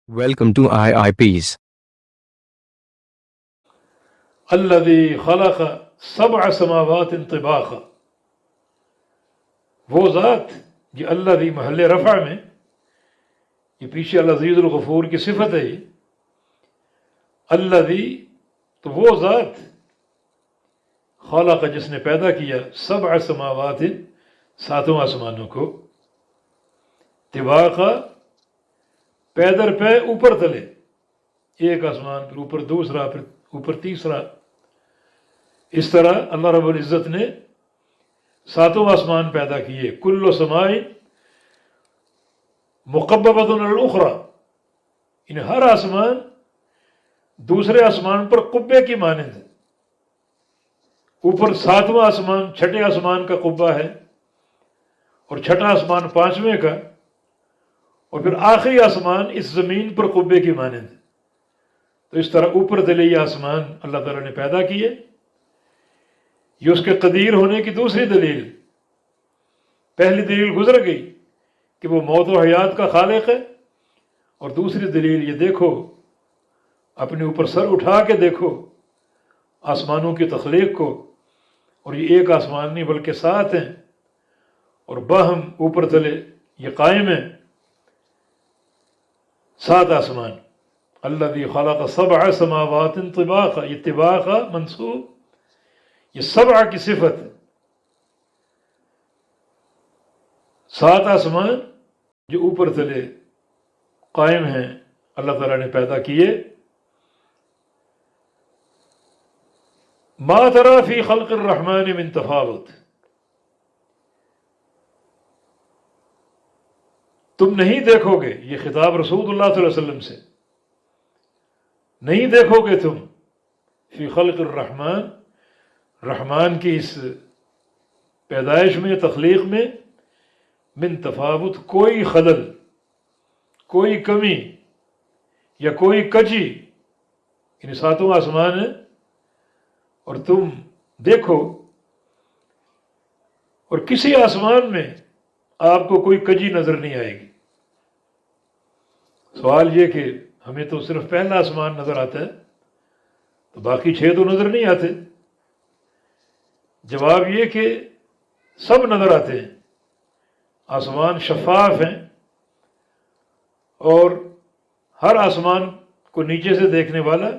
Welcome to IIPs. الذي خلق سبع سماوات طباقا، وہ ذات یہ الذی محل رفع میں، یہ پیچھے العزیز الغفور کی صفت ہے۔ یہ الذی تو وہ ذات، خلق جس نے پیدا کیا، سبع سماوات ساتوں آسمانوں کو، طباقا پے در پے اوپر تلے، ایک آسمان پھر اوپر دوسرا پھر اوپر تیسرا، اس طرح اللہ رب العزت نے ساتوں آسمان پیدا کیے۔ کل سماء مقببۃ علی الاخری، ان ہر آسمان دوسرے آسمان پر قبے کی مانند ہے۔ اوپر ساتواں آسمان چھٹے آسمان کا قبہ ہے، اور چھٹا آسمان پانچویں کا، اور پھر آخری آسمان اس زمین پر قبے کی مانند ہے۔ تو اس طرح اوپر تلے یہ آسمان اللہ تعالیٰ نے پیدا کیے۔ یہ اس کے قدیر ہونے کی دوسری دلیل۔ پہلی دلیل گزر گئی کہ وہ موت و حیات کا خالق ہے، اور دوسری دلیل یہ دیکھو، اپنے اوپر سر اٹھا کے دیکھو آسمانوں کی تخلیق کو، اور یہ ایک آسمان نہیں بلکہ 7 ہیں، اور باہم اوپر تلے یہ قائم ہیں 7 آسمان۔ الذی خلق سبع سماوات طباقا، یہ طباقا منصوب، یہ سبع کی صفت ہے۔ 7 آسمان جو اوپر تلے قائم ہیں، اللہ تعالیٰ نے پیدا کیے۔ ما تری فی خلق الرحمن من تفاوت، تم نہیں دیکھو گے، یہ خطاب رسول اللہ صلی اللہ علیہ وسلم سے، نہیں دیکھو گے تم فی خلق الرحمن، رحمان کی اس پیدائش میں، تخلیق میں، من تفاوت کوئی خلل، کوئی کمی یا کوئی کجی، ان 7 آسمان ہیں، اور تم دیکھو، اور کسی آسمان میں آپ کو کوئی کجی نظر نہیں آئے گی۔ سوال یہ کہ ہمیں تو صرف پہلا آسمان نظر آتا ہے، تو باقی 6 تو نظر نہیں آتے۔ جواب یہ کہ سب نظر آتے ہیں، آسمان شفاف ہیں، اور ہر آسمان کو نیچے سے دیکھنے والا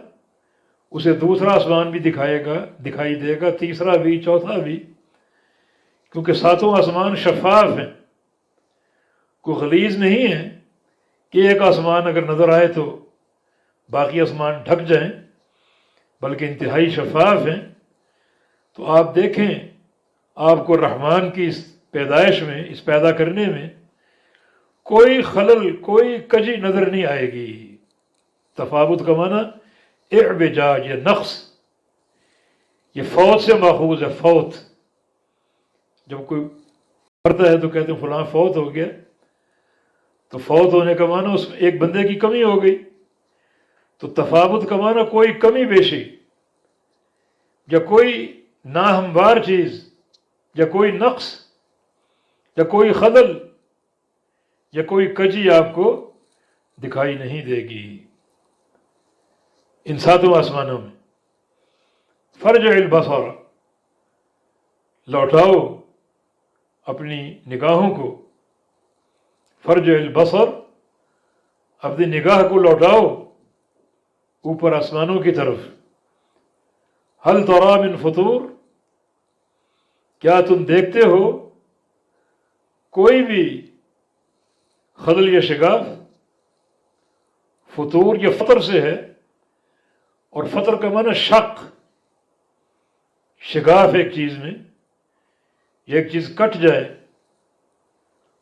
اسے دوسرا آسمان بھی دکھائی دے گا، تیسرا بھی، چوتھا بھی، کیونکہ 7 آسمان شفاف ہیں، کوئی غلیظ نہیں ہے کہ ایک آسمان اگر نظر آئے تو باقی آسمان ڈھک جائیں، بلکہ انتہائی شفاف ہیں۔ تو آپ دیکھیں، آپ کو رحمان کی اس پیدائش میں، اس پیدا کرنے میں کوئی خلل، کوئی کجی نظر نہیں آئے گی۔ تفاوت کا معنی اعوجاج یا نقص، یہ فوت سے ماخوذ ہے۔ فوت، جب کوئی مرتا ہے تو کہتے ہیں فلاں فوت ہو گیا، تو فوت ہونے کا معنی اس میں ایک بندے کی کمی ہو گئی۔ تو تفاوت کا معنی کوئی کمی بیشی، یا کوئی ناہموار چیز، یا کوئی نقص، یا کوئی خلل، یا کوئی کجی آپ کو دکھائی نہیں دے گی ان 7 آسمانوں میں۔ فرجع البصر، لوٹاؤ اپنی نگاہوں کو، فرجع البصر، اپنی نگاہ کو لوٹاؤ اوپر آسمانوں کی طرف۔ هل تری من فطور، کیا تم دیکھتے ہو کوئی بھی خلل یا شگاف؟ فطور یہ فطر سے ہے، اور فطر کا معنی شق، شگاف ایک چیز میں، یہ ایک چیز کٹ جائے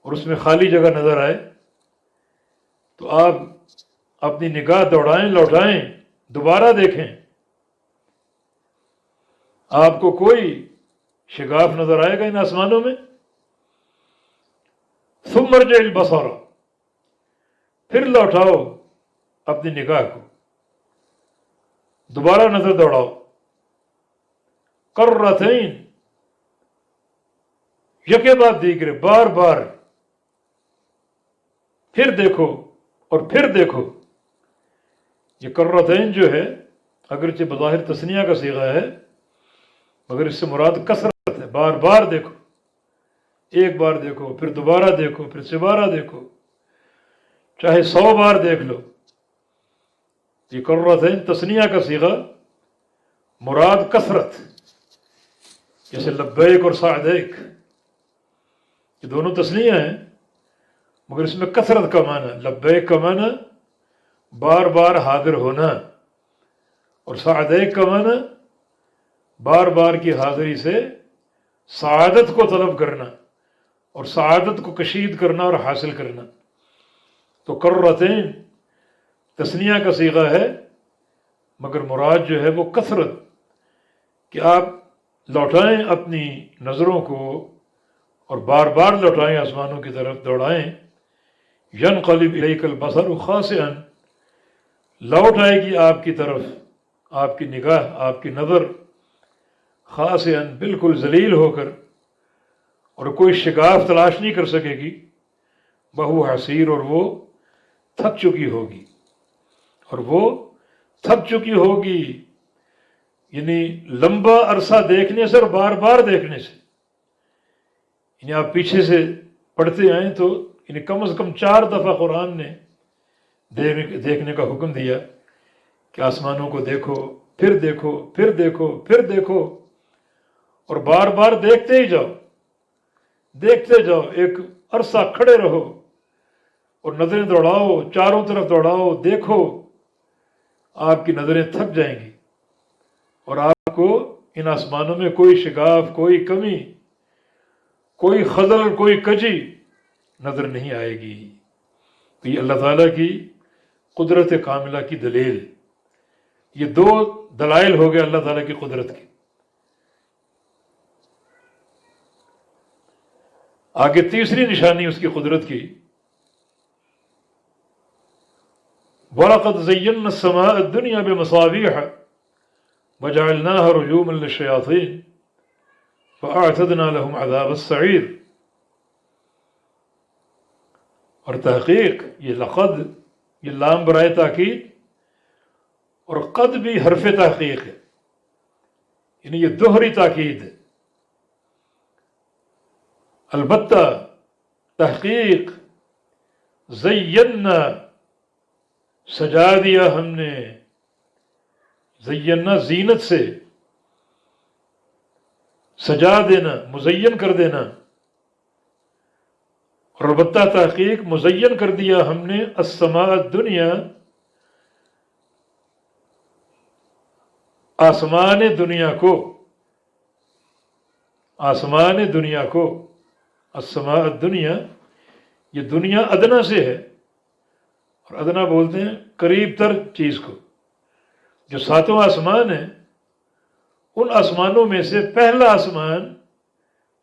اور اس میں خالی جگہ نظر آئے، تو آپ اپنی نگاہ دوڑائیں، لوٹائیں، دوبارہ دیکھیں، آپ کو کوئی شگاف نظر آئے گا ان آسمانوں میں۔ ثم ارجع البصر، پھر لوٹاؤ اپنی نگاہ کو، دوبارہ نظر دوڑاؤ، کرتین، یکے بعد دیگرے، بار بار، پھر دیکھو اور پھر دیکھو۔ یہ کرتین جو ہے اگرچہ بظاہر تثنیہ کا صیغہ ہے مگر اس سے مراد کثرت ہے، بار بار دیکھو، ایک بار دیکھو پھر دوبارہ دیکھو پھر دوبارہ دیکھو، چاہے 100 بار دیکھ لو۔ یہ کرتین تثنیہ کا صیغہ، مراد کثرت، جیسے لبیک اور سعدیک، یہ دونوں تثنیہ ہیں مگر اس میں کثرت کا معنی، لبیک کا معنی بار بار حاضر ہونا، اور سعدیک کا معنی بار بار کی حاضری سے سعادت کو طلب کرنا اور سعادت کو کشید کرنا اور حاصل کرنا۔ تو کرتین تثنیہ کا صیغہ ہے مگر مراد جو ہے وہ کثرت، کہ آپ لوٹائیں اپنی نظروں کو اور بار بار لوٹائیں، آسمانوں کی طرف دوڑائیں۔ ینقلب الیک البصر خاسئا، لوٹ آئے گی آپ کی طرف آپ کی نگاہ، آپ کی نظر، خاسئا بالکل ذلیل ہو کر، اور کوئی شگاف تلاش نہیں کر سکے گی، بہو حسیر، اور وہ تھک چکی ہوگی، اور وہ تھک چکی ہوگی، یعنی لمبا عرصہ دیکھنے سے اور بار بار دیکھنے سے۔ یعنی آپ پیچھے سے پڑھتے آئیں تو یعنی کم از کم 4 دفعہ قرآن نے دیکھنے کا حکم دیا کہ آسمانوں کو دیکھو، پھر دیکھو، پھر دیکھو، پھر دیکھو، اور بار بار دیکھتے ہی جاؤ، دیکھتے جاؤ، ایک عرصہ کھڑے رہو اور نظریں دوڑاؤ، چاروں طرف دوڑاؤ، دیکھو، آپ کی نظریں تھک جائیں گی اور آپ کو ان آسمانوں میں کوئی شگاف، کوئی کمی، کوئی خلل، کوئی کجی نظر نہیں آئے گی۔ تو یہ اللہ تعالیٰ کی قدرت کاملہ کی دلیل، یہ 2 دلائل ہو گئے اللہ تعالیٰ کی قدرت کی۔ آگے تیسری نشانی اس کی قدرت کی، وَلَقَدْ زَيَّنَّا السَّمَاءَ الدُّنْيَا بِمَصَابِيحَ وَجَعَلْنَاهَا رُجُومًا لِلشَّيَاطِينِ فَأَعْتَدْنَا لَهُمْ عَذَابَ السَّعِيرِ۔ اور تحقیق، یہ لقد، یہ لام برائے تاکید، اور قد بھی حرف تحقیق ہے، یعنی یہ دوہری تاکید ہے۔ البتہ تحقیق، زینا، سجا دیا ہم نے، زینا زینت سے، سجا دینا، مزین کر دینا، اور البتہ تحقیق مزین کر دیا ہم نے السماء الدنیا، آسمان دنیا کو، آسمان دنیا کو، السماء الدنیا، یہ دنیا ادنا سے ہے، اور ادنا بولتے ہیں قریب تر چیز کو۔ جو 7 آسمان ہیں ان آسمانوں میں سے پہلا آسمان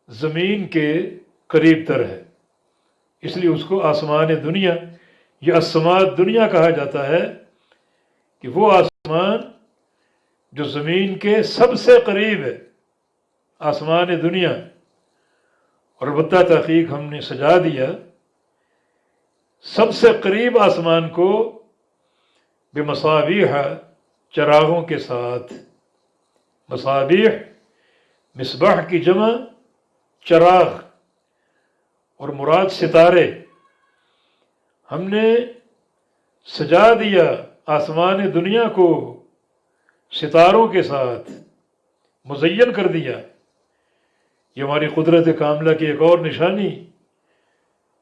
زمین کے قریب تر ہے، اس لیے اس کو آسمان دنیا، یہ السماء دنیا کہا جاتا ہے، کہ وہ آسمان جو زمین کے سب سے قریب ہے، آسمان دنیا۔ اور البتہ تحقیق ہم نے سجا دیا سب سے قریب آسمان کو بمصابیح، چراغوں کے ساتھ۔ مصابیح مصباح کی جمع چراغ، اور مراد ستارے۔ ہم نے سجا دیا آسمان دنیا کو ستاروں کے ساتھ، مزین کر دیا۔ یہ ہماری قدرت کاملہ کی ایک اور نشانی،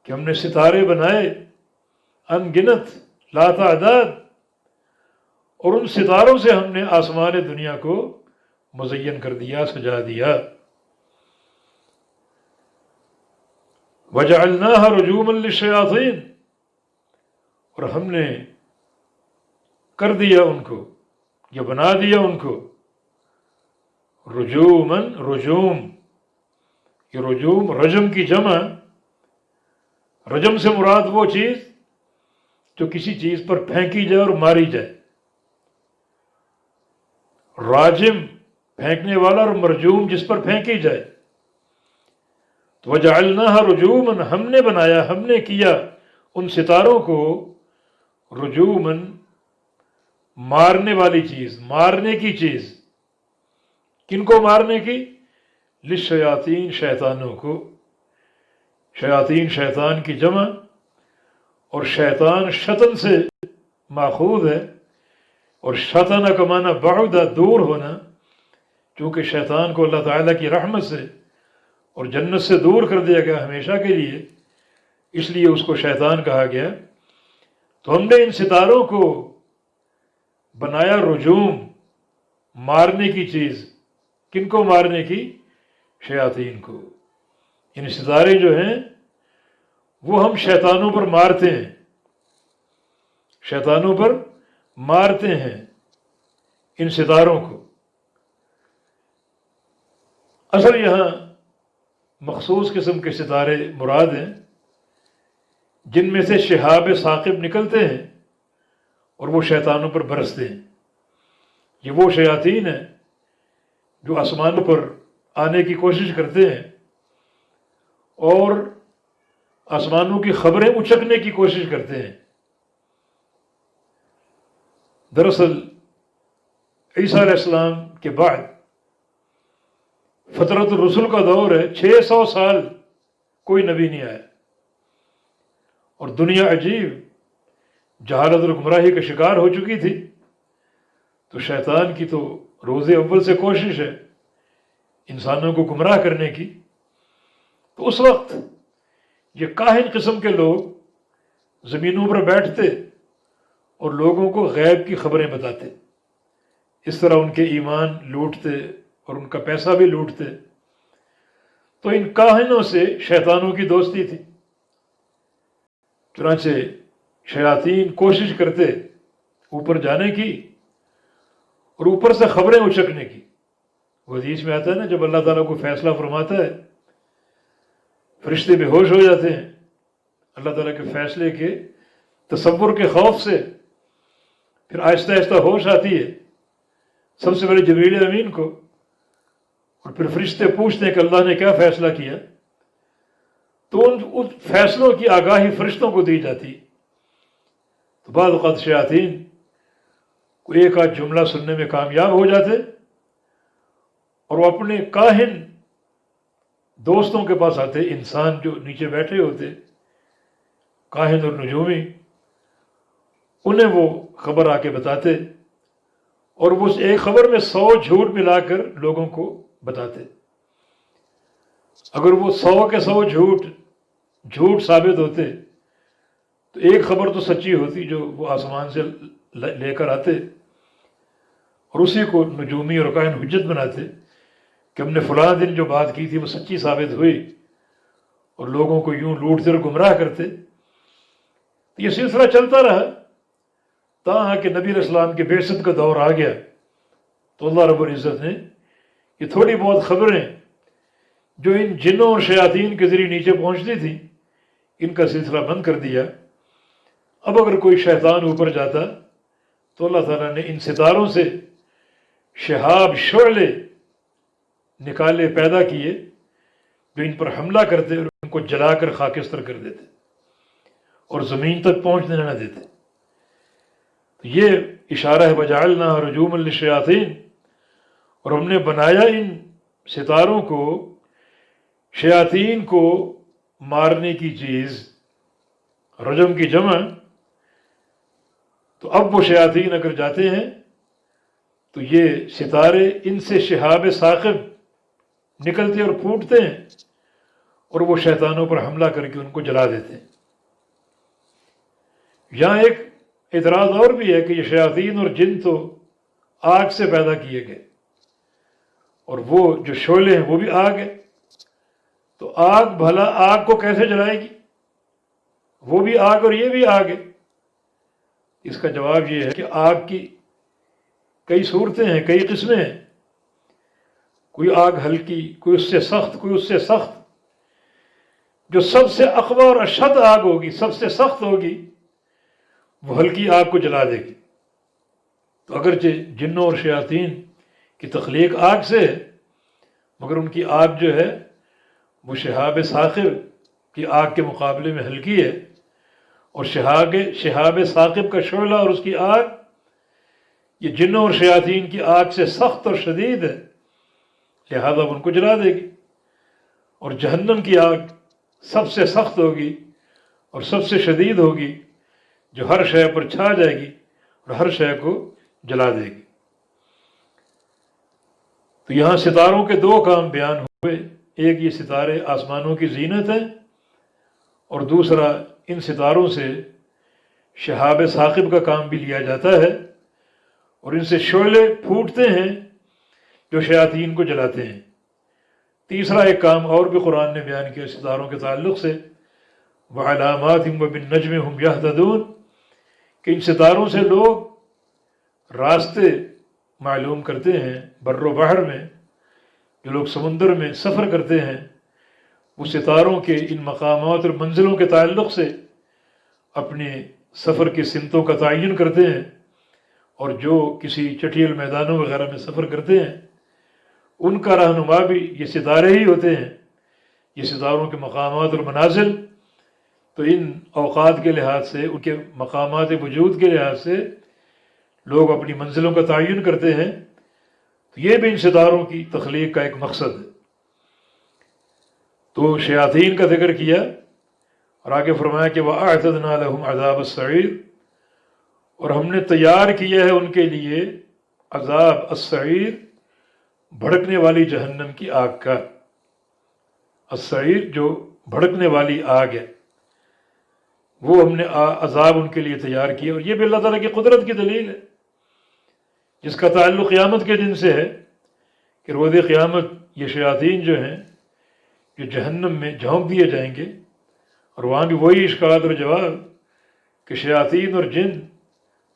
کہ ہم نے ستارے بنائے ان گنت، لا تعداد، اور ان ستاروں سے ہم نے آسمان دنیا کو مزین کر دیا، سجا دیا۔ وَجَعَلْنَاهَا رُجُومًا لِلشَّيَاطِينِ، اور ہم نے کر دیا ان کو، یا بنا دیا ان کو، رجوماً، رجوم، یہ رجوم رجم کی جمع، رجم سے مراد وہ چیز جو کسی چیز پر پھینکی جائے اور ماری جائے، راجم پھینکنے والا، اور مرجوم جس پر پھینکی جائے۔ تو وَجَعَلْنَاهَا رُجُومًا، ہم نے بنایا، ہم نے کیا ان ستاروں کو رجوماً، مارنے والی چیز، مارنے کی چیز. کن کو مارنے کی؟ للشیاطین، شیطانوں کو. شیاطین شیطان کی جمع، اور شیطان شطن سے ماخوذ ہے، اور شطن کا معنی بعد، دور ہونا. چونکہ شیطان کو اللہ تعالیٰ کی رحمت سے اور جنت سے دور کر دیا گیا ہمیشہ کے لیے، اس لیے اس کو شیطان کہا گیا. تو ہم نے ان ستاروں کو بنایا رجوم، مارنے کی چیز. کن کو مارنے کی؟ شیاطین کو. ان ستارے جو ہیں وہ ہم شیطانوں پر مارتے ہیں، شیطانوں پر مارتے ہیں ان ستاروں کو. اصل یہاں مخصوص قسم کے ستارے مراد ہیں جن میں سے شہاب ثاقب نکلتے ہیں اور وہ شیطانوں پر برستے ہیں. یہ وہ شیاطین ہیں جو آسمانوں پر آنے کی کوشش کرتے ہیں اور آسمانوں کی خبریں اچکنے کی کوشش کرتے ہیں. دراصل عیسیٰ علیہ السلام کے بعد فترت الرسل کا دور ہے، 600 سال کوئی نبی نہیں آیا، اور دنیا عجیب جہالت اور گمراہی کا شکار ہو چکی تھی. تو شیطان کی تو روز اول سے کوشش ہے انسانوں کو گمراہ کرنے کی. تو اس وقت یہ کاہن قسم کے لوگ زمینوں پر بیٹھتے اور لوگوں کو غیب کی خبریں بتاتے. اس طرح ان کے ایمان لوٹتے اور ان کا پیسہ بھی لوٹتے. تو ان کاہنوں سے شیطانوں کی دوستی تھی. چنانچہ شیاطین کوشش کرتے اوپر جانے کی اور اوپر سے خبریں اچکنے کی. وہ حدیث میں آتا ہے نا، جب اللہ تعالیٰ کو فیصلہ فرماتا ہے فرشتے بے ہوش ہو جاتے ہیں اللہ تعالیٰ کے فیصلے کے تصور کے خوف سے. پھر آہستہ آہستہ ہوش آتی ہے سب سے پہلے جبریل امین کو، اور پھر فرشتے پوچھتے ہیں کہ اللہ نے کیا فیصلہ کیا. تو ان فیصلوں کی آگاہی فرشتوں کو دی جاتی. تو بعض اوقات شیاطین کو ایک آدھ جملہ سننے میں کامیاب ہو جاتے اور وہ اپنے کاہن دوستوں کے پاس آتے، انسان جو نیچے بیٹھے ہوتے کاہن اور نجومی، انہیں وہ خبر آ کے بتاتے، اور وہ اس ایک خبر میں 100 جھوٹ ملا کر لوگوں کو بتاتے. اگر وہ 100 کے 100 جھوٹ ثابت ہوتے تو ایک خبر تو سچی ہوتی جو وہ آسمان سے لے کر آتے، اور اسی کو نجومی اور کاہن حجت بناتے کہ ہم نے فلاں دن جو بات کی تھی وہ سچی ثابت ہوئی، اور لوگوں کو یوں لوٹتے اور گمراہ کرتے. تو یہ سلسلہ چلتا رہا تاہاں کہ نبی علیہ السلام کے بعثت کا دور آ گیا. تو اللہ رب العزت نے یہ تھوڑی بہت خبریں جو ان جنوں اور شیاطین کے ذریعے نیچے پہنچتی تھیں ان کا سلسلہ بند کر دیا. اب اگر کوئی شیطان اوپر جاتا تو اللہ تعالیٰ نے ان ستاروں سے شہاب، شعلے نکالے، پیدا کیے جو ان پر حملہ کرتے اور ان کو جلا کر خاکستر کر دیتے اور زمین تک پہنچنے نہ دیتے. تو یہ اشارہ ہے وجعلنا رجوما للشیاطین، اور ہم نے بنایا ان ستاروں کو شیاطین کو مارنے کی چیز. رجم کی جمع. تو اب وہ شیاطین اگر جاتے ہیں تو یہ ستارے ان سے شہاب ثاقب نکلتے اور پھوٹتے ہیں اور وہ شیطانوں پر حملہ کر کے ان کو جلا دیتے ہیں. یہاں ایک اعتراض اور بھی ہے کہ یہ شیاطین اور جن تو آگ سے پیدا کیے گئے، اور وہ جو شعلے ہیں وہ بھی آگ ہے. تو آگ، بھلا آگ کو کیسے جلائے گی؟ وہ بھی آگ اور یہ بھی آگ ہے. اس کا جواب یہ ہے کہ آگ کی کئی صورتیں ہیں، کئی قسمیں ہیں. کوئی آگ ہلکی، کوئی اس سے سخت، کوئی اس سے سخت. جو سب سے اقوی اور اشد آگ ہوگی، سب سے سخت ہوگی، وہ ہلکی آگ کو جلا دے گی. تو اگرچہ جنوں اور شیاطین کی تخلیق آگ سے ہے، مگر ان کی آگ جو ہے وہ شہاب ثاقب کی آگ کے مقابلے میں ہلکی ہے، اور شہاب ثاقب کا شعلہ اور اس کی آگ یہ جنوں اور شیاطین کی آگ سے سخت اور شدید ہے، لہذا ان کو جلا دے گی۔ اور جہنم کی آگ سب سے سخت ہوگی اور سب سے شدید ہوگی، جو ہر شے پر چھا جائے گی اور ہر شے کو جلا دے گی۔ تو یہاں ستاروں کے دو کام بیان ہوئے، ایک یہ ستارے آسمانوں کی زینت ہیں، اور دوسرا ان ستاروں سے شہاب ثاقب کا کام بھی لیا جاتا ہے، اور ان سے شعلے پھوٹتے ہیں جو شیاطین کو جلاتے ہیں۔ تیسرا ایک کام اور بھی قرآن نے بیان کیا ستاروں کے تعلق سے، وعلامات وبالنجم هم یہتدون، کہ ان ستاروں سے لوگ راستے معلوم کرتے ہیں۔ بر و بحر میں جو لوگ سمندر میں سفر کرتے ہیں، وہ ستاروں کے ان مقامات اور منزلوں کے تعلق سے اپنے سفر کی سمتوں کا تعین کرتے ہیں، اور جو کسی چٹیل میدانوں وغیرہ میں سفر کرتے ہیں ان کا رہنما بھی یہ ستارے ہی ہوتے ہیں۔ یہ ستاروں کے مقامات اور منازل تو ان اوقات کے لحاظ سے، ان کے مقامات وجود کے لحاظ سے لوگ اپنی منزلوں کا تعین کرتے ہیں، تو یہ بھی ان ستاروں کی تخلیق کا ایک مقصد ہے۔ تو شیاطین کا ذکر کیا، اور آگے فرمایا کہ وَأَعْتَدْنَا لَهُمْ عَذَابَ السَّعِيرِ، اور ہم نے تیار کیا ہے ان کے لیے عذاب السعیر، بھڑکنے والی جہنم کی آگ کا۔ السعیر جو بھڑکنے والی آگ ہے، وہ ہم نے عذاب ان کے لیے تیار کیا، اور یہ بھی اللہ تعالیٰ کی قدرت کی دلیل ہے، جس کا تعلق قیامت کے دن سے ہے کہ روز قیامت یہ شیاطین جو ہیں جو جہنم میں جھونک دیے جائیں گے، اور وہاں بھی وہی اشکالات اور جواب کہ شیاطین اور جن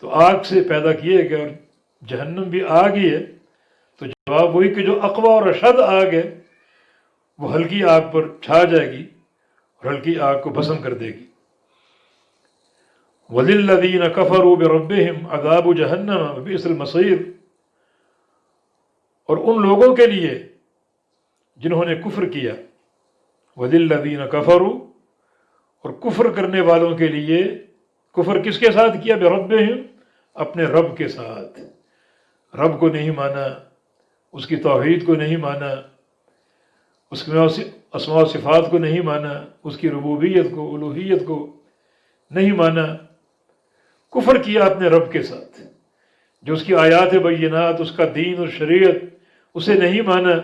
تو آگ سے پیدا کیے گئے اور جہنم بھی آگ ہی ہے، تو جواب وہی کہ جو اقوی اور اشد آگ ہے وہ ہلکی آگ پر چھا جائے گی اور ہلکی آگ کو بھسم کر دے گی۔ وَلِلَّذِينَ كَفَرُوا بِرَبِّهِمْ عَذَابُ جَهَنَّمَ وَبِئْسَ الْمَصِيرُ، اور ان لوگوں کے لیے جنہوں نے کفر کیا، وَلِلَّذِينَ كَفَرُوا، اور کفر کرنے والوں کے لیے، کفر کس کے ساتھ کیا؟ بِرَبِّهِمْ، اپنے رب کے ساتھ۔ رب کو نہیں مانا، اس کی توحید کو نہیں مانا، اس کے اسماء و صفات کو نہیں مانا، اس کی ربوبیت کو، الوہیت کو نہیں مانا، کفر کیا اپنے رب کے ساتھ، جو اس کی آیات بینات، اس کا دین اور شریعت، اسے نہیں مانا،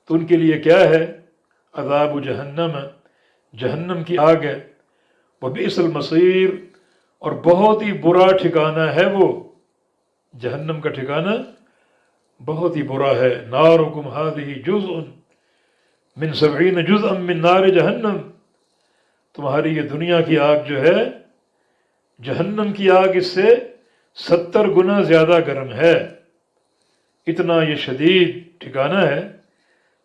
تو ان کے لیے کیا ہے؟ عذاب جہنم، جہنم کی آگ ہے، وبئس المصیر، اور بہت ہی برا ٹھکانہ ہے وہ، جہنم کا ٹھکانہ بہت ہی برا ہے۔ نارکم ہذہ جزء من 70 جزءا من نار جہنم، تمہاری یہ دنیا کی آگ جو ہے، جہنم کی آگ اس سے 70 گنا زیادہ گرم ہے، اتنا یہ شدید ٹھکانہ ہے۔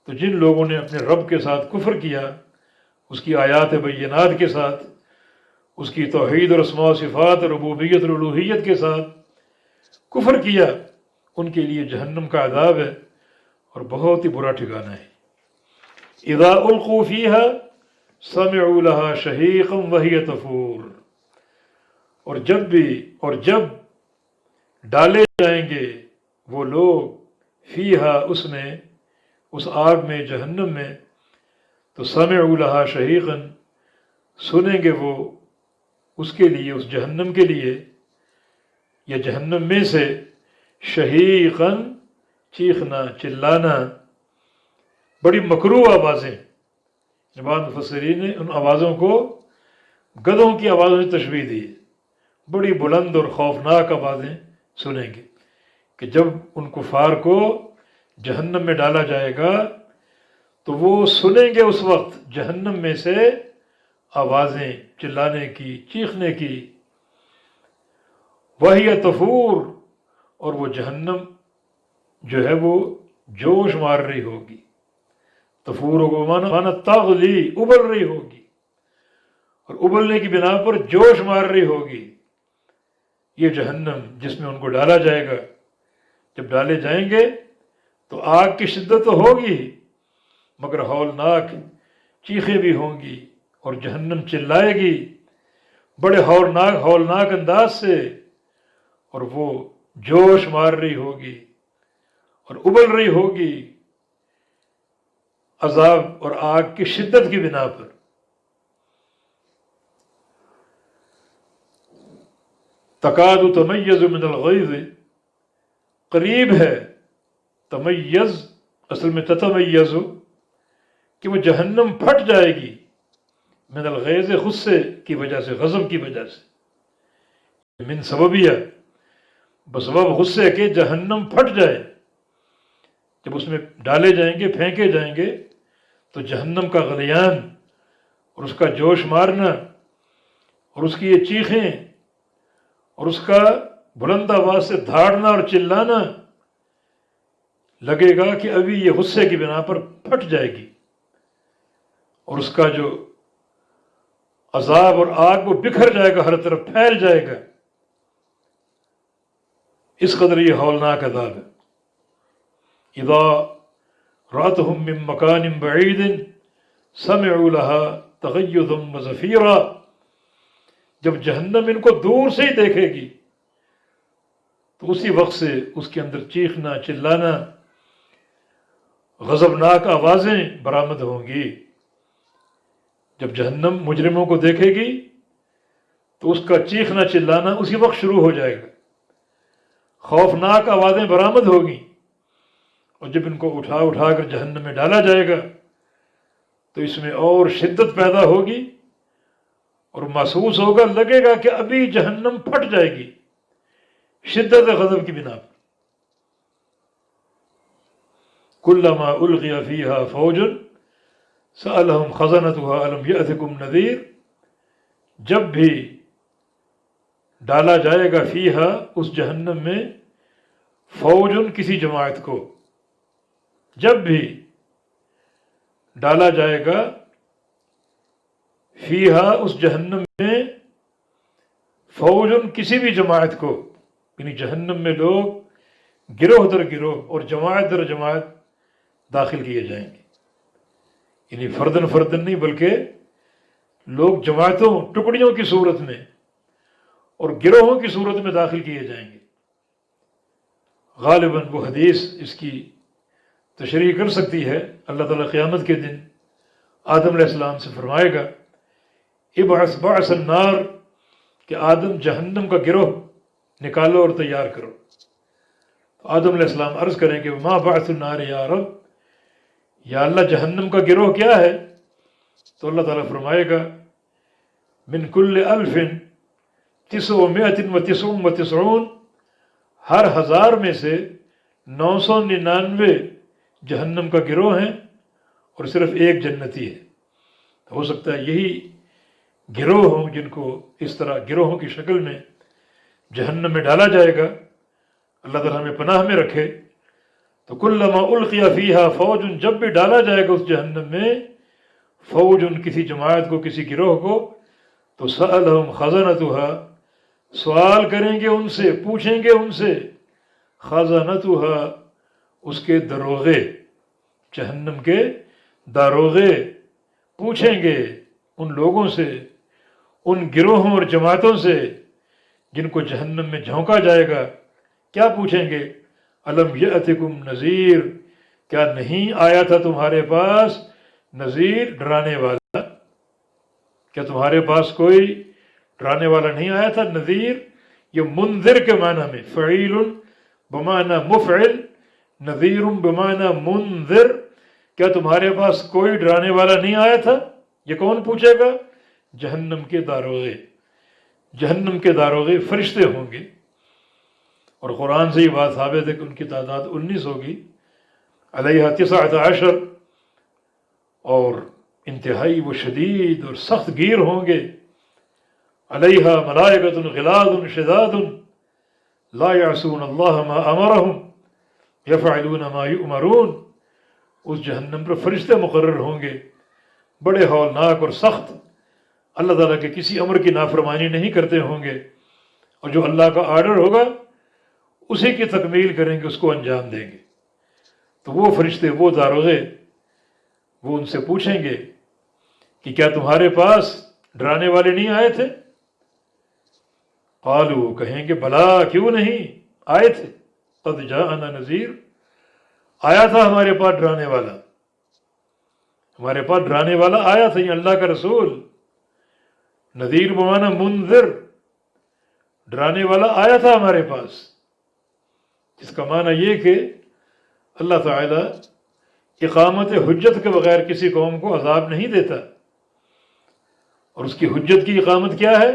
تو جن لوگوں نے اپنے رب کے ساتھ کفر کیا، اس کی آیات بینات کے ساتھ، اس کی توحید اور اسماء و صفات اور ربوبیت اور الوہیت کے ساتھ کفر کیا، ان کے لیے جہنم کا عذاب ہے اور بہت ہی برا ٹھکانہ ہے۔ اذا القوا فیہا سمعوا لہا شہیقا وہی تفور، اور جب ڈالے جائیں گے وہ لوگ فیہا، اس میں، اس آگ میں، جہنم میں، تو سمعوا لہا شہیقا، سنیں گے وہ اس کے لیے، اس جہنم کے لیے، یا جہنم میں سے، شہیقا، چیخنا، چلانا، بڑی مکروہ آوازیں۔ بعض مفسرین نے ان آوازوں کو گدھوں کی آوازوں سے تشبیہ دی، بڑی بلند اور خوفناک آوازیں سنیں گے، کہ جب ان کفار کو جہنم میں ڈالا جائے گا تو وہ سنیں گے اس وقت جہنم میں سے آوازیں چلانے کی، چیخنے کی۔ وہی تفور، اور وہ جہنم جو ہے وہ جوش مار رہی ہوگی۔ تفور کو مانا تغلی، ابل رہی ہوگی، اور ابلنے کی بنا پر جوش مار رہی ہوگی۔ یہ جہنم جس میں ان کو ڈالا جائے گا، جب ڈالے جائیں گے تو آگ کی شدت تو ہوگی، مگر ہولناک چیخیں بھی ہوں گی، اور جہنم چلائے گی بڑے ہولناک انداز سے، اور وہ جوش مار رہی ہوگی اور ابل رہی ہوگی عذاب اور آگ کی شدت کی بنا پر۔ تکاد تمیز من الغیظ، قریب ہے، تمیز اصل میں تتمیز، کہ وہ جہنم پھٹ جائے گی، من الغیظ غصے کی وجہ سے، غضب کی وجہ سے، من سببیہ بسبب غصے کے جہنم پھٹ جائے۔ جب اس میں ڈالے جائیں گے، پھینکے جائیں گے، تو جہنم کا غلیان اور اس کا جوش مارنا اور اس کی یہ چیخیں اور اس کا بلند آواز سے دھاڑنا اور چلانا، لگے گا کہ ابھی یہ غصے کی بنا پر پھٹ جائے گی، اور اس کا جو عذاب اور آگ وہ بکھر جائے گا، ہر طرف پھیل جائے گا۔ اس قدر یہ ہولناک عذاب ہے۔ اذا رأتهم من مکان بعید سمعوا لها تغیظا وزفیرا، جب جہنم ان کو دور سے ہی دیکھے گی تو اسی وقت سے اس کے اندر چیخنا، چلانا، غضبناک آوازیں برآمد ہوں گی۔ جب جہنم مجرموں کو دیکھے گی تو اس کا چیخنا، چلانا اسی وقت شروع ہو جائے گا، خوفناک آوازیں برآمد ہوگی، اور جب ان کو اٹھا اٹھا کر جہنم میں ڈالا جائے گا تو اس میں اور شدت پیدا ہوگی، اور محسوس ہوگا، لگے گا کہ ابھی جہنم پھٹ جائے گی شدت غضب کی بنا پر۔ کلما القی فیہا فوج سألہم خزنتها الم یأتکم نذیر، جب بھی ڈالا جائے گا فیہا اس جہنم میں، فوج کسی جماعت کو، جب بھی ڈالا جائے گا فیہا اس جہنم میں، فوج کسی بھی جماعت کو، یعنی جہنم میں لوگ گروہ در گروہ اور جماعت در جماعت داخل کیے جائیں گے، یعنی فردن فردن نہیں، بلکہ لوگ جماعتوں، ٹکڑیوں کی صورت میں اور گروہوں کی صورت میں داخل کیے جائیں گے۔ غالباً وہ حدیث اس کی تشریح کر سکتی ہے، اللہ تعالیٰ قیامت کے دن آدم علیہ السلام سے فرمائے گا ابعث بعث النار، کہ آدم جہنم کا گروہ نکالو اور تیار کرو۔ تو آدم علیہ السلام عرض کریں کہ ما بعث النار یا رب، یا اللہ جہنم کا گروہ کیا ہے؟ تو اللہ تعالیٰ فرمائے گا من کل 1999 ہر 1000 میں سے 999 جہنم کا گروہ ہیں اور صرف ایک جنتی ہے۔ تو ہو سکتا ہے یہی گروہ ہوں جن کو اس طرح گروہوں کی شکل میں جہنم میں ڈالا جائے گا، اللہ تعالیٰ ہمیں پناہ میں رکھے۔ تو کلما القی فیہا فوج، جب بھی ڈالا جائے گا اس جہنم میں، فوج کسی جماعت کو، کسی گروہ کو، تو سألہم خزنتها، سوال کریں گے ان سے، پوچھیں گے ان سے، خزنتها اس کے دروغے، جہنم کے داروغے پوچھیں گے ان لوگوں سے، ان گروہوں اور جماعتوں سے جن کو جہنم میں جھونکا جائے گا۔ کیا پوچھیں گے؟ الم یأتکم نذیر، کیا نہیں آیا تھا تمہارے پاس نذیر، ڈرانے والا؟ کیا تمہارے پاس کوئی ڈرانے والا نہیں آیا تھا؟ نذیر یہ منذر کے معنی میں، فعیل بمعنی مفعل، نذیر بمعنی منذر، کیا تمہارے پاس کوئی ڈرانے والا نہیں آیا تھا؟ یہ کون پوچھے گا؟ جہنم کے داروغے۔ جہنم کے داروغے فرشتے ہوں گے، اور قرآن سے یہ بات ثابت ہے کہ ان کی تعداد 19 ہوگی، علیہ 19، اور انتہائی وہ شدید اور سخت گیر ہوں گے۔ علیہ ملائکۃ غلاظ شداد لا یعصون اللہ ما امرہم یفعلون ما یؤمرون، اس جہنم پر فرشتے مقرر ہوں گے، بڑے ہولناک اور سخت، اللہ تعالیٰ کے کسی امر کی نافرمانی نہیں کرتے ہوں گے، اور جو اللہ کا آرڈر ہوگا اسی کی تکمیل کریں گے، اس کو انجام دیں گے۔ تو وہ فرشتے، وہ داروغے، وہ ان سے پوچھیں گے کہ کیا تمہارے پاس ڈرانے والے نہیں آئے تھے؟ قالوا کہیں گے بلا، کیوں نہیں، آئے تھے، قد جاءنا نذیر، آیا تھا ہمارے پاس ڈرانے والا، ہمارے پاس ڈرانے والا آیا تھا، یہ اللہ کا رسول، نذیر بمانا منذر، ڈرانے والا آیا تھا ہمارے پاس، جس کا معنی یہ کہ اللہ تعالیٰ اقامت حجت کے بغیر کسی قوم کو عذاب نہیں دیتا، اور اس کی حجت کی اقامت کیا ہے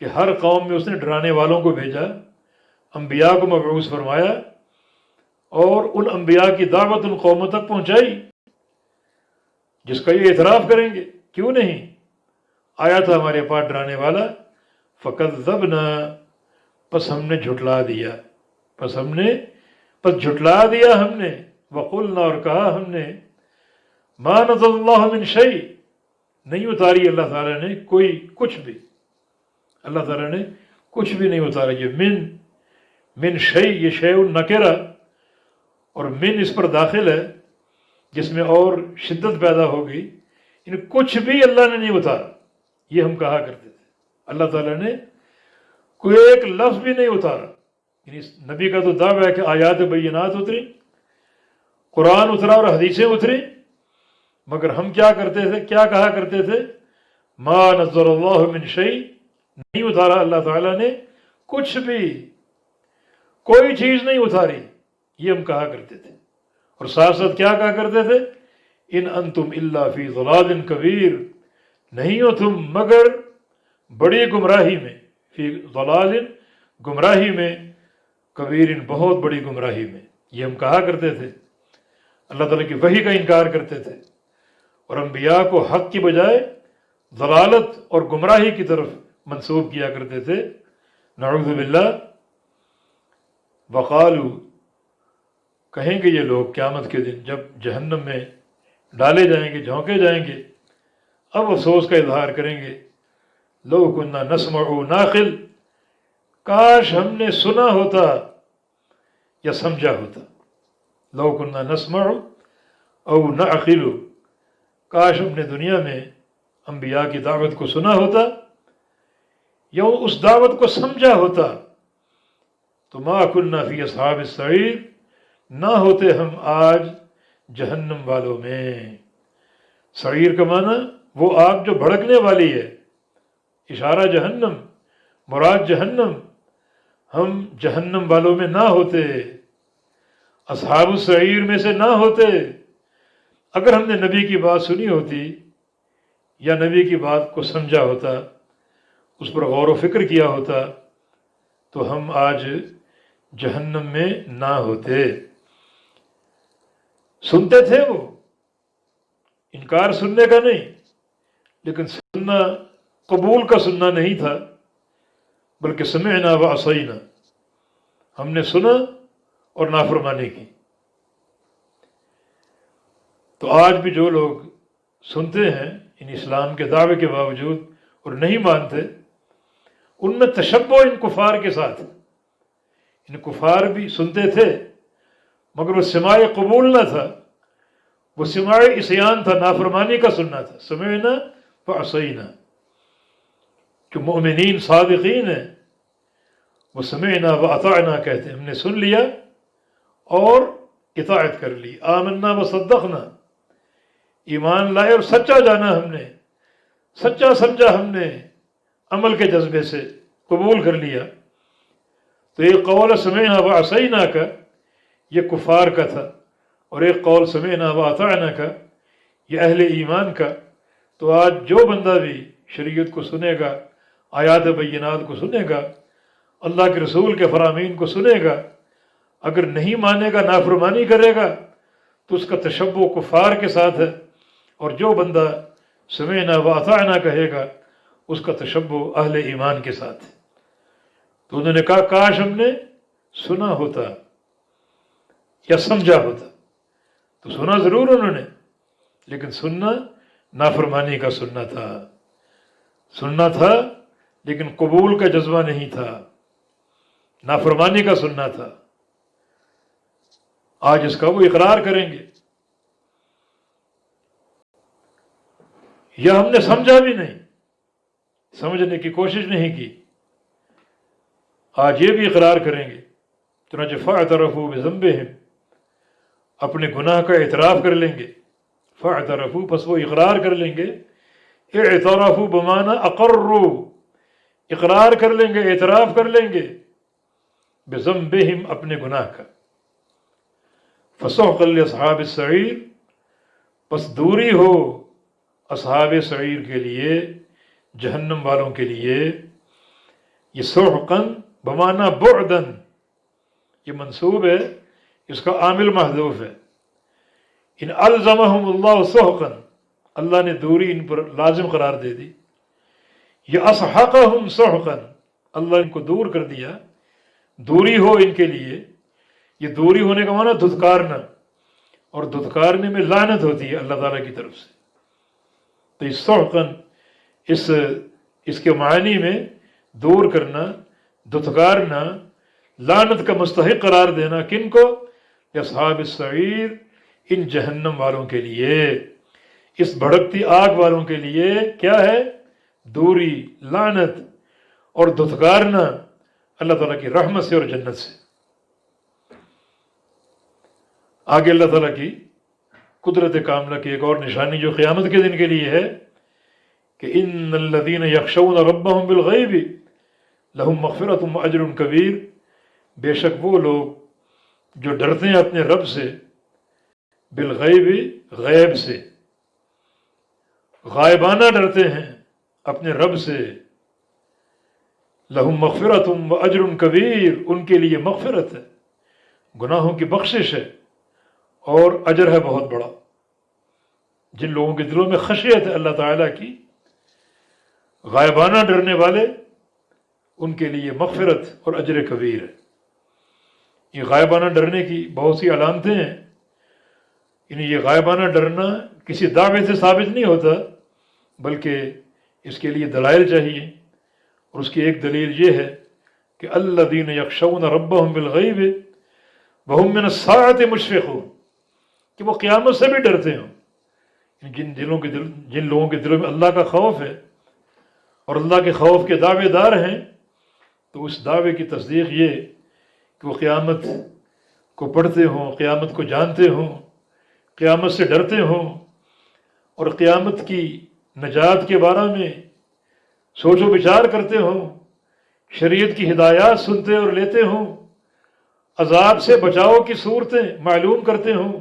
کہ ہر قوم میں اس نے ڈرانے والوں کو بھیجا، انبیاء کو مبعوث فرمایا، اور ان انبیاء کی دعوت ان قوموں تک پہنچائی جس کا یہ اعتراف کریں گے، کیوں نہیں؟ آیا تھا ہمارے پاس ڈرانے والا، فکذبنا، پس ہم نے جھٹلا دیا، پس جھٹلا دیا ہم نے، وقلنا، اور کہا ہم نے، ما نزل اللہ من شیء، نہیں اتاری اللہ تعالیٰ نے کوئی کچھ بھی، اللہ تعالیٰ نے کچھ بھی نہیں اتارا۔ یہ من شیء، یہ شیء نکرہ، اور من اس پر داخل ہے جس میں اور شدت پیدا ہوگی، یعنی کچھ بھی اللہ نے نہیں اتارا، یہ ہم کہا کرتے تھے، اللہ تعالیٰ نے کوئی ایک لفظ بھی نہیں اتارا۔ یعنی نبی کا تو دعویٰ ہے کہ آیات بینات اتری، قرآن اترا اور حدیثیں اتری، مگر ہم کیا کرتے تھے، کیا کہا کرتے تھے؟ ما نزل اللہ من شیء، نہیں اتارا اللہ تعالیٰ نے کچھ بھی، کوئی چیز نہیں اتاری، یہ ہم کہا کرتے تھے۔ اور ساتھ ساتھ کیا کہا کرتے تھے؟ ان انتم الا فی ضلال کبیر، نہیں ہو تم مگر بڑی گمراہی میں، فی ضلال، گمراہی میں، کبیر، بہت بڑی گمراہی میں، یہ ہم کہا کرتے تھے، اللہ تعالیٰ کی وحی کا انکار کرتے تھے، اور انبیاء کو حق کی بجائے ضلالت اور گمراہی کی طرف منسوب کیا کرتے تھے، نعوذ باللہ۔ وقالو، کہیں گے یہ لوگ قیامت کے دن جب جہنم میں ڈالے جائیں گے، جھونکے جائیں گے، اب افسوس کا اظہار کریں گے، لو کنا نسمع ناقل، کاش ہم نے سنا ہوتا یا سمجھا ہوتا، لو کنا نسمع او نعقل، کاش ہم نے دنیا میں انبیاء کی دعوت کو سنا ہوتا یا اس دعوت کو سمجھا ہوتا، تو ما کنا فی اصحاب السعیر، نہ ہوتے ہم آج جہنم والوں میں۔ سعیر کا معنی وہ آگ جو بھڑکنے والی ہے، اشارہ جہنم، مراد جہنم، ہم جہنم والوں میں نہ ہوتے، اصحاب السعیر میں سے نہ ہوتے۔ اگر ہم نے نبی کی بات سنی ہوتی یا نبی کی بات کو سمجھا ہوتا، اس پر غور و فکر کیا ہوتا، تو ہم آج جہنم میں نہ ہوتے۔ سنتے تھے وہ، انکار سننے کا نہیں، لیکن سننا قبول کا سننا نہیں تھا، بلکہ سمعنا وعصینا، ہم نے سنا اور نافرمانی کی۔ تو آج بھی جو لوگ سنتے ہیں ان اسلام کے دعوے کے باوجود اور نہیں مانتے، ان میں تشبہ ان کفار کے ساتھ، ان کفار بھی سنتے تھے مگر وہ سماع قبول نہ تھا، وہ سماع عصیان تھا، نافرمانی کا سننا تھا، سمعنا وعصینا۔ جو مؤمنین صادقین ہیں وہ سمعنا واطعنا کہتے ہیں، ہم نے سن لیا اور اطاعت کر لی، آمنا وصدقنا، ایمان لائے اور سچا جانا، ہم نے سچا سمجھا، ہم نے عمل کے جذبے سے قبول کر لیا۔ تو ایک قول سمعنا وعصینا کا یہ کفار کا تھا، اور ایک قول سمعنا واطعنا کا یہ اہل ایمان کا۔ تو آج جو بندہ بھی شریعت کو سنے گا، آیات بینات کو سنے گا، اللہ کے رسول کے فرامین کو سنے گا، اگر نہیں مانے گا، نافرمانی کرے گا، تو اس کا تشبہ کفار کے ساتھ ہے، اور جو بندہ سمعنا واطعنا کہے گا اس کا تشبہ اہل ایمان کے ساتھ ہے۔ تو انہوں نے کہا کاش ہم نے سنا ہوتا یا سمجھا ہوتا۔ تو سنا ضرور انہوں نے، لیکن سننا نافرمانی کا سننا تھا، سننا تھا لیکن قبول کا جذبہ نہیں تھا، نافرمانی کا سننا تھا۔ آج اس کا وہ اقرار کریں گے، یا ہم نے سمجھا بھی نہیں، سمجھنے کی کوشش نہیں کی، آج یہ بھی اقرار کریں گے چنانچہ فاعترفوا بذنبہم، اپنے گناہ کا اعتراف کر لیں گے، فاعترفوا پس وہ اقرار کر لیں گے، اعترفوا بمعنی اقروا، اقرار کر لیں گے، اعتراف کر لیں گے، بذنبہم اپنے گناہ کا، فسحقا لاصحاب السعیر، پس دوری ہو اصحاب سعیر کے لیے، جہنم والوں کے لیے۔ یہ سحقاً بمعنی بعداً، یہ منصوب ہے، اس کا عامل محذوف ہے۔ ان الزمہم اللہ سحقاً، اللہ نے دوری ان پر لازم قرار دے دی۔ یہ اسحقہم سحقاً، اللہ ان کو دور کر دیا، دوری ہو ان کے لیے۔ یہ دوری ہونے کا معنی دھتکارنا، اور دھتکارنے میں لعنت ہوتی ہے اللہ تعالیٰ کی طرف سے۔ تو اس سحقاً اس کے معنی میں دور کرنا، دھتکارنا، لعنت کا مستحق قرار دینا، کن کو؟ اصحاب السعیر، ان جہنم والوں کے لیے، اس بھڑکتی آگ والوں کے لیے کیا ہے؟ دوری، لعنت اور دھتکارنا اللہ تعالیٰ کی رحمت سے اور جنت سے۔ آگے اللہ تعالیٰ کی قدرت کاملہ کی ایک اور نشانی جو قیامت کے دن کے لیے ہے کہ ان الذین یخشون ربہم بالغیب لہم مغفرۃ واجر کبیر، بے شک وہ لوگ جو ڈرتے ہیں اپنے رب سے، بالغیب غیب سے، غائبانہ ڈرتے ہیں اپنے رب سے، لہم مغفرۃ واجر کبیر، ان کے لیے مغفرت ہے، گناہوں کی بخشش ہے اور اجر ہے بہت بڑا۔ جن لوگوں کے دلوں میں خشیت ہے اللہ تعالیٰ کی، غائبانہ ڈرنے والے، ان کے لیے مغفرت اور اجر کبیر ہے۔ یہ غائبانہ ڈرنے کی بہت سی علامتیں ہیں، یعنی یہ غائبانہ ڈرنا کسی دعوے سے ثابت نہیں ہوتا، بلکہ اس کے لیے دلائل چاہیے، اور اس کی ایک دلیل یہ ہے کہ الذین یخشون ربہم بالغیب وہم من الساعۃ مشفقون، کہ وہ قیامت سے بھی ڈرتے ہوں۔ جن لوگوں کے دلوں میں اللہ کا خوف ہے اور اللہ کے خوف کے دعوے دار ہیں، تو اس دعوے کی تصدیق یہ کہ وہ قیامت کو پڑھتے ہوں، قیامت کو جانتے ہوں، قیامت سے ڈرتے ہوں، اور قیامت کی نجات کے بارے میں سوچ و بچار کرتے ہوں، شریعت کی ہدایات سنتے اور لیتے ہوں، عذاب سے بچاؤ کی صورتیں معلوم کرتے ہوں،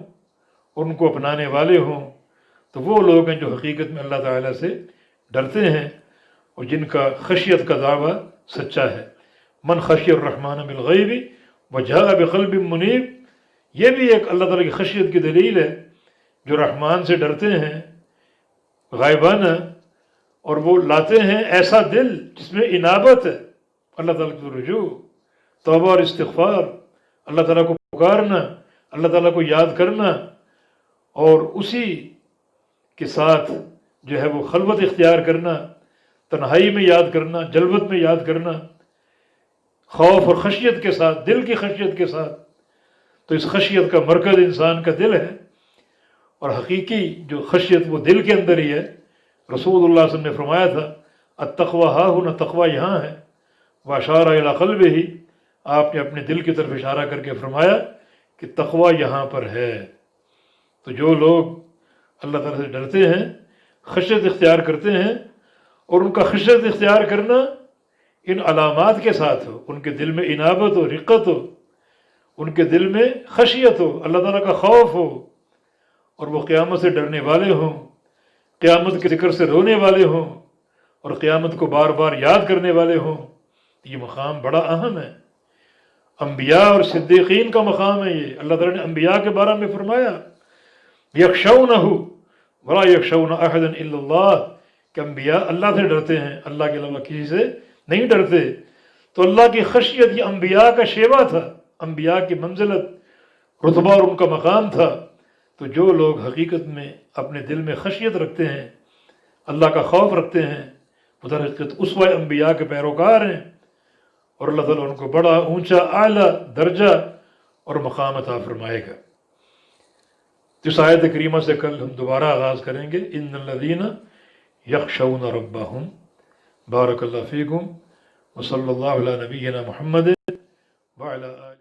اور ان کو اپنانے والے ہوں، تو وہ لوگ ہیں جو حقیقت میں اللہ تعالیٰ سے ڈرتے ہیں اور جن کا خشیت کا دعویٰ سچا ہے۔ من خشی الرحمن بالغیب وجاء بقلب منیب، یہ بھی ایک اللہ تعالیٰ کی خشیت کی دلیل ہے، جو رحمان سے ڈرتے ہیں غائبانہ، اور وہ لاتے ہیں ایسا دل جس میں انابت ہے، اللہ تعالیٰ کی رجوع، توبہ اور استغفار، اللہ تعالیٰ کو پکارنا، اللہ تعالیٰ کو یاد کرنا، اور اسی کے ساتھ جو ہے وہ خلوت اختیار کرنا، تنہائی میں یاد کرنا، جلوت میں یاد کرنا، خوف اور خشیت کے ساتھ، دل کی خشیت کے ساتھ۔ تو اس خشیت کا مرکز انسان کا دل ہے، اور حقیقی جو خشیت وہ دل کے اندر ہی ہے۔ رسول اللہ صلی اللہ علیہ وسلم نے فرمایا تھا التقویٰ ہاں ہونا، تقویٰ یہاں ہے، واشار الی قلبہ، آپ نے اپنے دل کی طرف اشارہ کر کے فرمایا کہ تقویٰ یہاں پر ہے۔ تو جو لوگ اللہ تعالیٰ سے ڈرتے ہیں، خشیت اختیار کرتے ہیں، اور ان کا خشیت اختیار کرنا ان علامات کے ساتھ ہو، ان کے دل میں انابت ہو، رقت ہو، ان کے دل میں خشیت ہو، اللہ تعالیٰ کا خوف ہو، اور وہ قیامت سے ڈرنے والے ہوں، قیامت کے ذکر سے رونے والے ہوں، اور قیامت کو بار بار یاد کرنے والے ہوں۔ یہ مقام بڑا اہم ہے، انبیاء اور صدیقین کا مقام ہے یہ۔ اللہ تعالیٰ نے انبیاء کے بارے میں فرمایا یخشونہ ولا یخشون احدا الا اللہ، کہ انبیاء اللہ سے ڈرتے ہیں، اللہ کے علاوہ کسی سے نہیں ڈرتے۔ تو اللہ کی خشیت یہ انبیاء کا شیوا تھا، انبیاء کی منزلت، رتبہ اور ان کا مقام تھا۔ تو جو لوگ حقیقت میں اپنے دل میں خشیت رکھتے ہیں، اللہ کا خوف رکھتے ہیں، وہ در حقیقت اسوہ انبیاء کے پیروکار ہیں، اور اللہ تعالیٰ ان کو بڑا اونچا اعلیٰ درجہ اور مقام عطا فرمائے گا۔ اس آیت کریمہ سے کل ہم دوبارہ آغاز کریں گے، ان الذین یخشون ربہم۔ بارک اللہ فیکم وصلی اللہ علی نبینا محمد وعلی آلہ